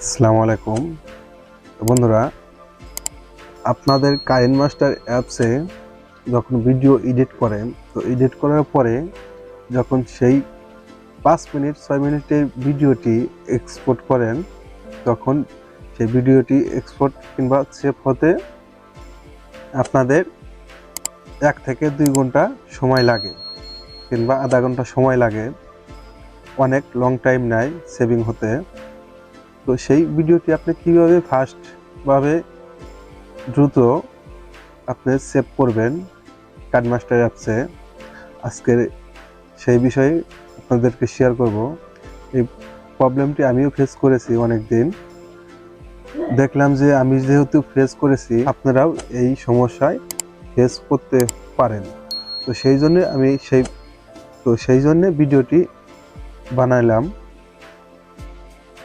আসসালামু আলাইকুম বন্ধুরা, আপনাদের কাইনমাস্টার অ্যাপসে যখন ভিডিও এডিট করেন, তো এডিট করার পরে যখন সেই 5 মিনিট 6 মিনিটের ভিডিওটি এক্সপোর্ট করেন, তখন সেই ভিডিওটি এক্সপোর্ট কিংবা সেভ হতে আপনাদের 1 থেকে 2 ঘন্টা সময় লাগে কিংবা আধা ঘন্টা সময় লাগে। অনেক লং টাইম নেয় সেভিং হতে। তো সেই ভিডিওটি আপনি কীভাবে ফাস্টভাবে দ্রুত আপনি সেভ করবেন কাইনমাস্টার অ্যাপসে, আজকের সেই বিষয়ে আপনাদেরকে শেয়ার করব। এই প্রবলেমটি আমিও ফেস করেছি অনেক দিন। দেখলাম যে আমি যেহেতু ফেস করেছি, আপনারাও এই সমস্যায় ফেস করতে পারেন। তো সেই জন্য আমি সেই জন্য ভিডিওটি বানাইলাম।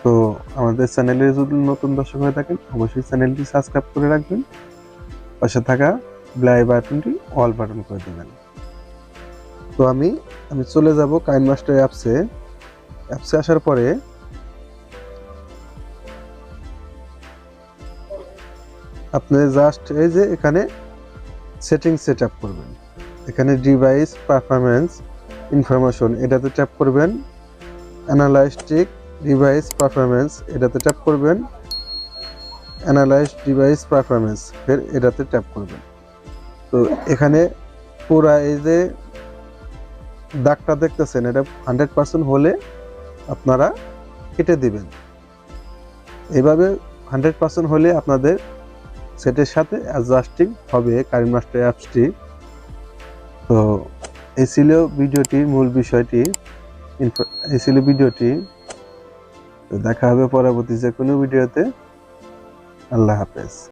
তো আমাদের চ্যানেলে যদি নতুন দর্শক হয়ে থাকেন, অবশ্যই চ্যানেলটি সাবস্ক্রাইব করে রাখবেন, পাশে থাকা বেল বাটনটি অল বাটন করে দেবেন। তো আমি চলে যাব কাইনমাস্টার অ্যাপসে আসার পরে আপনি জাস্ট এই যে এখানে সেটিং সেট আপ করবেন। এখানে ডিভাইস পারফরমেন্স ইনফরমেশন এটাতে ট্যাপ করবেন। অ্যানালাইস্টিক ডিভাইস পারফরমেন্স এটাতে ট্যাপ করবেন। অ্যানালাইজ ডিভাইস পারফরমেন্স ফের এটাতে ট্যাপ করবেন। তো এখানে পুরা এই যে দাগটা দেখতেছেন, এটা 100% হলে আপনারা কেটে দিবেন। এইভাবে 100% হলে আপনাদের সেটের সাথে অ্যাডজাস্টিং হবে কাইনমাস্টার অ্যাপসটি। তো এই ছিল ভিডিওটির মূল বিষয়টি। এই ছিল ভিডিওটি। দেখা হবে পরবর্তী যে কোনো ভিডিওতে। আল্লাহ হাফেজ।